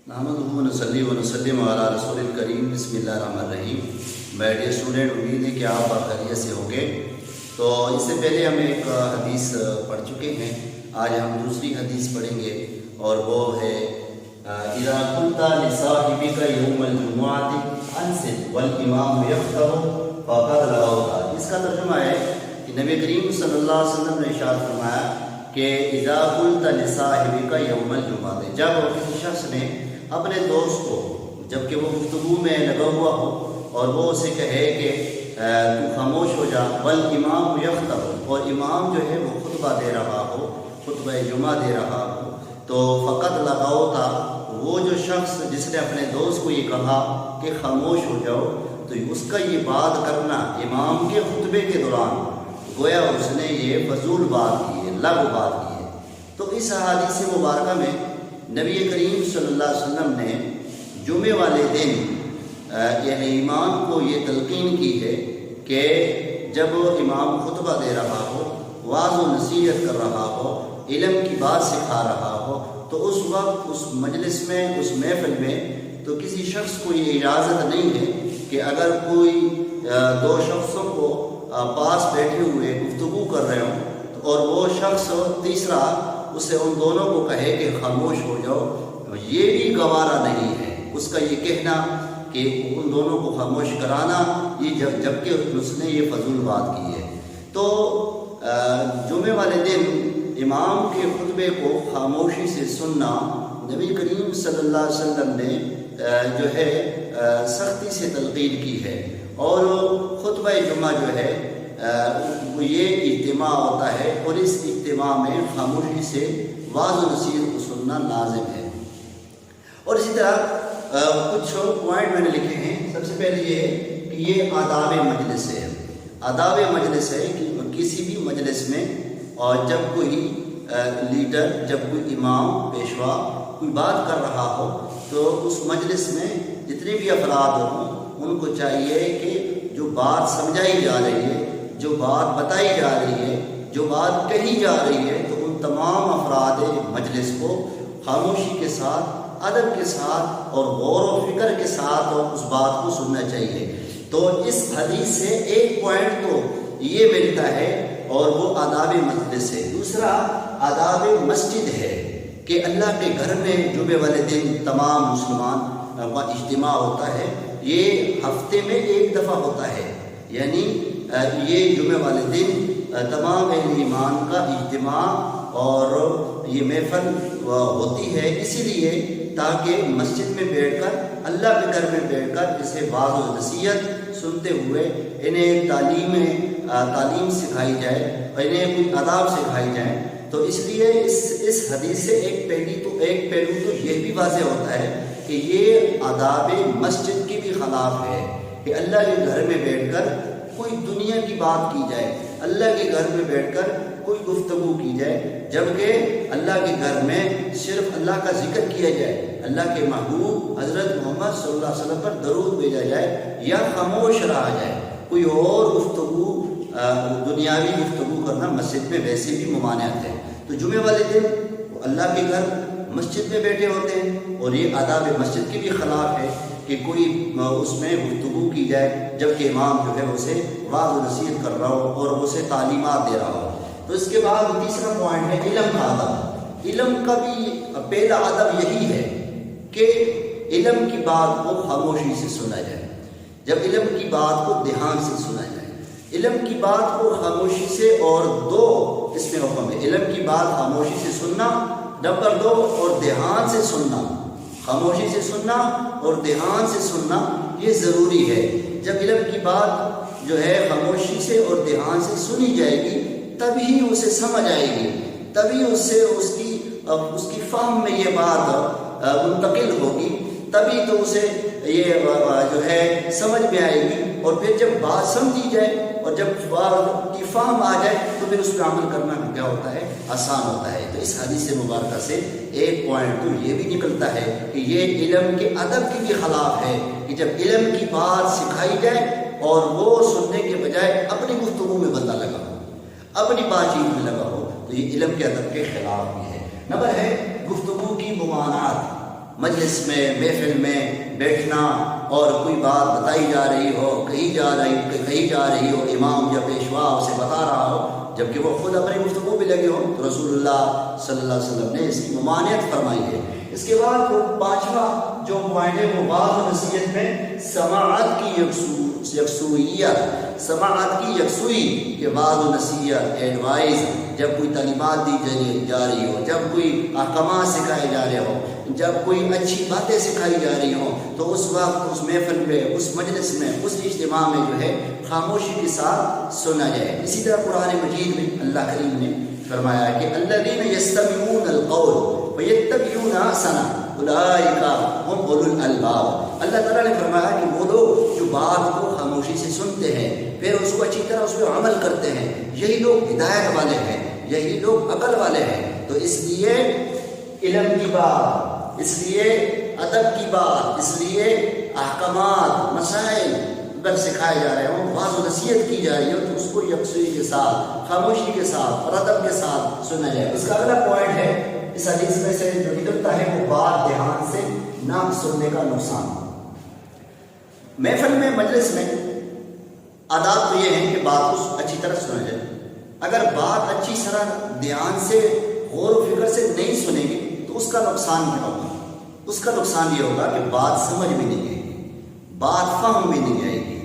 نحمدہ و نصلی و نسلم علی رسول الکریم بسم اللہ الرحمن الرحیم۔ مائی ڈیئر اسٹوڈنٹ، امید ہے کہ آپ خیریت سے ہوں گے۔ تو اس سے پہلے ہم ایک حدیث پڑھ چکے ہیں، آج ہم دوسری حدیث پڑھیں گے اور وہ ہے اذا قلت لصاحبك یوم الجمعۃ انصت والامام یخطب فقد لغوت۔ اس کا ترجمہ ہے کہ نبی کریم صلی اللہ علیہ وسلم نے ارشاد فرمایا کہ اذا قلت لصاحبك یوم الجمعۃ، جب کسی شخص نے اپنے دوست کو، جبکہ وہ گفتگو میں لگا ہوا ہو اور وہ اسے کہے کہ تو خاموش ہو جا، والامام یخطب، اور امام جو ہے وہ خطبہ دے رہا ہو، خطبہ جمعہ دے رہا ہو، تو فقط لغوتا، وہ جو شخص جس نے اپنے دوست کو یہ کہا کہ خاموش ہو جاؤ، تو اس کا یہ بات کرنا امام کے خطبے کے دوران گویا اس نے یہ فضول بات کی ہے، لغو بات کی ہے۔ تو اس حدیث مبارکہ میں نبی کریم صلی اللہ علیہ وسلم نے جمعے والے دن یعنی امام کو یہ تلقین کی ہے کہ جب امام خطبہ دے رہا ہو، واعظ و نصیحت کر رہا ہو، علم کی بات سکھا رہا ہو، تو اس وقت اس مجلس میں، اس محفل میں تو کسی شخص کو یہ اجازت نہیں ہے کہ اگر کوئی دو شخصوں کو پاس بیٹھے ہوئے گفتگو کر رہے ہوں اور وہ شخص تیسرا اسے ان دونوں کو کہے کہ خاموش ہو جاؤ، یہ بھی گوارا نہیں ہے اس کا یہ کہنا کہ ان دونوں کو خاموش کرانا، یہ جبکہ اس نے یہ فضول بات کی ہے۔ تو جمعے والے دن امام کے خطبے کو خاموشی سے سننا نبی کریم صلی اللہ علیہ وسلم نے جو ہے سختی سے تلقین کی ہے، اور خطبہ جمعہ جو ہے وہ یہ اجتماع ہوتا ہے، اور اس اجتماع میں خاموشی سے واعظ و نصیحت کو سننا لازم ہے۔ اور اسی طرح کچھ پوائنٹ میں نے لکھے ہیں۔ سب سے پہلے یہ ہے کہ یہ آداب مجلس ہے، آداب مجلس ہے کہ کسی بھی مجلس میں اور جب کوئی لیڈر، جب کوئی امام پیشوا کوئی بات کر رہا ہو تو اس مجلس میں جتنے بھی افراد ہوں ان کو چاہیے کہ جو بات سمجھائی جا رہی ہے، جو بات بتائی جا رہی ہے، جو بات کہی جا رہی ہے، تو ان تمام افراد مجلس کو خاموشی کے ساتھ، ادب کے ساتھ اور غور و فکر کے ساتھ اس بات کو سننا چاہیے۔ تو اس حدیث سے ایک پوائنٹ تو یہ ملتا ہے اور وہ آداب مجلس ہے۔ دوسرا آداب مسجد ہے کہ اللہ کے گھر میں جمعے والے دن تمام مسلمان کا اجتماع ہوتا ہے، یہ ہفتے میں ایک دفعہ ہوتا ہے، یعنی یہ جمعے والے دن تمام اہل ایمان کا اجتماع اور یہ محفل ہوتی ہے، اسی لیے تاکہ مسجد میں بیٹھ کر، اللہ کے گھر میں بیٹھ کر اسے واعظ و نصیحت سنتے ہوئے انہیں تعلیم سکھائی جائے اور انہیں کوئی آداب سکھائی جائیں۔ تو اس لیے اس حدیث سے ایک پہلو تو یہ بھی واضح ہوتا ہے کہ یہ آداب مسجد کی بھی خلاف ہے کہ اللہ کے گھر میں بیٹھ کر کوئی دنیا کی بات کی جائے، اللہ کے گھر میں بیٹھ کر کوئی گفتگو کی جائے، جبکہ اللہ کے گھر میں صرف اللہ کا ذکر کیا جائے، اللہ کے محبوب حضرت محمد صلی اللہ علیہ وسلم پر درود بھیجا جائے یا خاموش رہا جائے۔ کوئی اور گفتگو، دنیاوی گفتگو کرنا مسجد میں ویسے بھی ممانعت ہے۔ تو جمعے والے دن اللہ کے گھر مسجد میں بیٹھے ہوتے ہیں، اور یہ آداب مسجد کے بھی خلاف ہے کہ کوئی اس میں گفتگو کی جائے جبکہ امام جو ہے اسے واعظ و نصیحت کر رہا ہو اور اسے تعلیمات دے رہا ہو۔ تو اس کے بعد تیسرا پوائنٹ ہے علم کا ادب۔ علم کا بھی پہلا ادب یہی ہے کہ علم کی بات کو خاموشی سے سنا جائے، جب علم کی بات کو دھیان سے سنا جائے، علم کی بات کو خاموشی سے، اور دو اس میں حکم ہے، علم کی بات خاموشی سے سننا، نمبر 2 اور دھیان سے سننا، خاموشی سے سننا اور دھیان سے سننا یہ ضروری ہے۔ جب علم کی بات جو ہے خاموشی سے اور دھیان سے سنی جائے گی تبھی اسے سمجھ آئے گی، تبھی اس سے اس کی فہم میں یہ بات منتقل ہوگی، تبھی تو اسے یہ جو ہے سمجھ میں آئے گی، اور پھر جب بات سمجھی جائے اور جب بات کی فہم آ جائے تو پھر اس پہ عمل کرنا کیا ہوتا ہے، آسان ہوتا ہے۔ تو اس حدیث مبارکہ سے ایک پوائنٹ تو یہ بھی نکلتا ہے کہ یہ علم کے ادب کی بھی خلاف ہے کہ جب علم کی بات سکھائی جائے اور وہ سننے کے بجائے اپنی گفتگو میں بندہ لگا ہو، اپنی بات چیت میں لگا ہو، تو یہ علم کے ادب کے خلاف بھی ہے۔ نمبر ہے گفتگو کی ممانعت۔ مجلس میں محفل میں بیٹھنا اور کوئی بات بتائی جا رہی ہو، کہی جا رہی ہو، امام یا پیشوا اسے بتا رہا ہو، جبکہ وہ خود اپنی گفتگو بھی لگے ہوں، تو رسول اللہ صلی اللہ علیہ وسلم نے اس کی ممانعت فرمائی ہے۔ اس کے بعد وہ پانچواں جو پوائنٹ ہے وہ بعض نصیحت میں سماعت کی یکسوئی کہ بعض نصیحت ایڈوائز جب کوئی تعلیمات دی جا رہی ہو، جب کوئی احکامات سکھائے جا رہے ہو، جب کوئی اچھی باتیں سکھائی جا رہی ہوں، تو اس وقت اس محفل میں، اس مجلس میں، اس اجتماع میں جو ہے خاموشی کے ساتھ سنا جائے۔ اسی طرح قرآن مجید میں اللہ کریم نے فرمایا کہ الذین یستمعون القول ویتبعون احسنہ اولئک هم اولو الالباب۔ اللہ تعالیٰ نے فرمایا کہ وہ لوگ جو بات کو خاموشی سے سنتے ہیں پھر اس کو اچھی طرح اس پہ عمل کرتے ہیں، یہی لوگ ہدایت والے ہیں، یہی لوگ عقل والے ہیں۔ تو اس لیے علم کی بات، اس لیے ادب کی بات، اس لیے احکامات مسائل اگر سکھائے جا رہے ہوں، بعض و نصیحت کی جا رہی ہو، تو اس کو یکسوئی کے ساتھ، خاموشی کے ساتھ اور ادب کے ساتھ سنا جائے۔ اس کا اگلا پوائنٹ ہے اس حدیث میں سے جو نکلتا ہے وہ بات دھیان سے نہ سننے کا نقصان۔ محفل میں، مجلس میں آداب تو یہ ہے کہ بات کو اچھی طرح سنا جائے۔ اگر بات اچھی طرح دھیان سے غور و فکر سے نہیں سنیں گے تو اس کا نقصان کیا ہوگا؟ اس کا نقصان یہ ہوگا کہ بات سمجھ میں نہیں آئے گی، بات فہم میں نہیں آئے گی،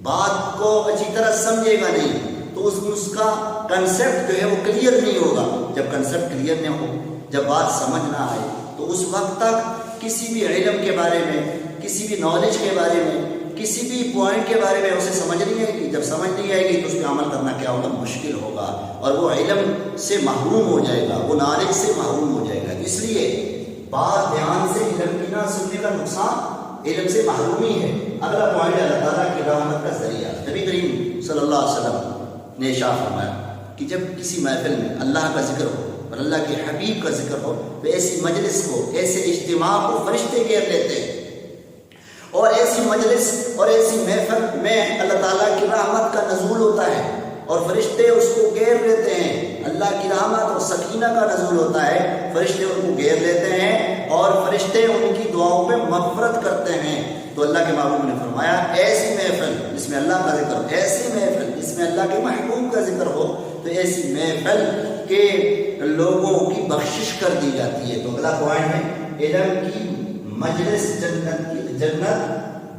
بات کو اچھی طرح سمجھے گا نہیں، تو اس کا کنسیپٹ جو ہے وہ کلیئر نہیں ہوگا۔ جب کنسیپٹ کلیئر نہ ہو، جب بات سمجھ نہ آئے، تو اس وقت تک کسی بھی علم کے بارے میں، کسی بھی نالج کے بارے میں، کسی بھی پوائنٹ کے بارے میں اسے سمجھ نہیں آئے گی۔ جب سمجھ نہیں آئے گی تو اس پہ عمل کرنا کیا ہوگا؟ مشکل ہوگا، اور وہ علم سے محروم ہو جائے گا، وہ نالج سے محروم ہو جائے گا۔ اس لیے بات دھیان سے علم کی نہ سننے کا نقصان علم سے محرومی ہے۔ اگلا پوائنٹ ہے اللہ تعالیٰ کی رحمت کا ذریعہ۔ نبی کریم صلی اللہ علیہ وسلم نے ارشاد فرمایا کہ جب کسی محفل میں اللہ کا ذکر ہو اور اللہ کے حبیب کا ذکر ہو تو ایسی مجلس کو، ایسے اجتماع کو فرشتے گھیر لیتے ہیں، اور ایسی مجلس اور ایسی محفل میں اللہ تعالیٰ کی رحمت کا نزول ہوتا ہے اور فرشتے اس کو گھیر لیتے ہیں۔ اللہ کی رحمت اور سکینہ کا نزول ہوتا ہے، فرشتے ان کو گھیر لیتے ہیں اور فرشتے ان کی دعاؤں پہ مغفرت کرتے ہیں۔ تو اللہ کے محبوب نے فرمایا ایسی محفل جس میں اللہ کا ذکر ہو، ایسی محفل جس میں اللہ کے محبوب کا ذکر ہو، تو ایسی محفل کے لوگوں کی بخشش کر دی جاتی ہے۔ تو اگلا پوائنٹ ہے علم کی مجلس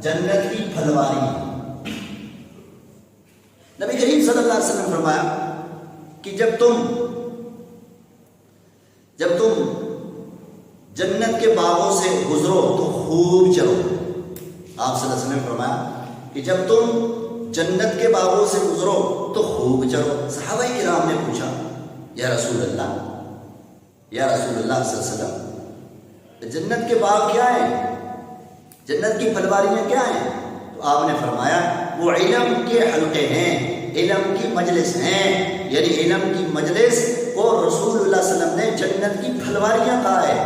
جنت کی پھلواری۔ نبی کریم صلی اللہ علیہ وسلم نے فرمایا کہ جب تم جنت کے باغوں سے گزرو تو خوب چلو۔ آپ صلی اللہ علیہ وسلم نے فرمایا کہ جب تم جنت کے باغوں سے گزرو تو خوب چلو۔ صحابہ کرام نے پوچھا یا رسول اللہ صلی اللہ علیہ وسلم، جنت کے باغ کیا ہیں؟ جنت کی پھلواریاں کیا ہیں؟ تو آپ نے فرمایا وہ علم کے حلقے ہیں، علم کی مجلس ہیں، یعنی علم کی مجلس کو رسول اللہ صلی اللہ علیہ وسلم نے جنت کی پھلواریاں کہا ہے۔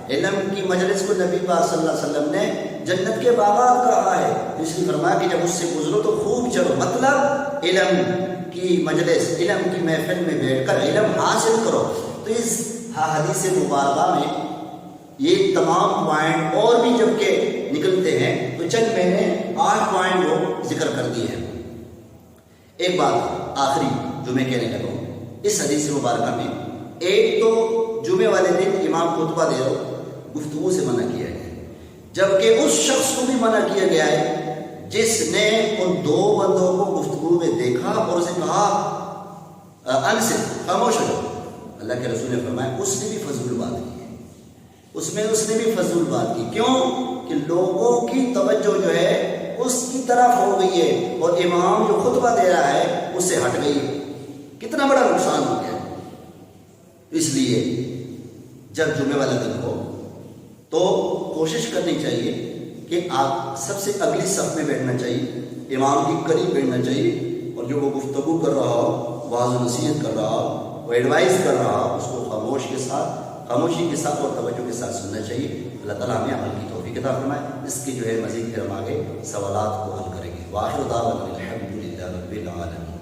علم کی مجلس کو نبی پاک صلی اللہ علیہ وسلم نے جنت کے باغات کہا ہے۔ اس لیے فرمایا کہ جب اس سے گزرو تو خوب چلو، مطلب علم کی مجلس، علم کی محفل میں بیٹھ کر علم حاصل کرو۔ تو اس حدیث مبارکہ میں یہ تمام پوائنٹ اور بھی جب کہ نکلتے ہیں تو چند میں نے 8 پوائنٹ وہ ذکر کر دیے ہیں۔ ایک بات آخری جو میں کہنے لگا ہوں اس حدیث مبارکہ میں، ایک تو جمعے والے دن امام خطبہ دے رہا گفتگو سے منع کیا گیا ہے، جبکہ اس شخص کو بھی منع کیا گیا ہے جس نے ان 2 بندوں کو گفتگو میں دیکھا اور اسے کہا انصت، خاموش ہو جاؤ۔ اللہ کے رسول نے فرمایا اس نے بھی فضول بات کی ہے، اس نے بھی فضول بات کی۔ کیوں؟ کہ لوگوں کی توجہ جو ہے اس کی طرف ہو گئی ہے اور امام جو خطبہ دے رہا ہے اس سے ہٹ گئی ہے۔ کتنا بڑا نقصان ہو گیا۔ اس لیے جب جمعے والا دن ہو تو کوشش کرنی چاہیے کہ آپ سب سے اگلی صف میں بیٹھنا چاہیے، امام کے قریب بیٹھنا چاہیے، اور جو وہ گفتگو کر رہا ہو، واعظ و نصیحت کر رہا ہو، وہ ایڈوائز کر رہا ہو، اس کو خاموشی کے ساتھ اور توجہ کے ساتھ سننا چاہیے۔ اللہ تعالیٰ ہمیں عمل کی توفیق عطا فرمائے۔ اس کی جو ہے مزید پھر ہم آگے سوالات کو حل کریں گے۔ وآخر دعوانا الحمد للہ رب العالمین۔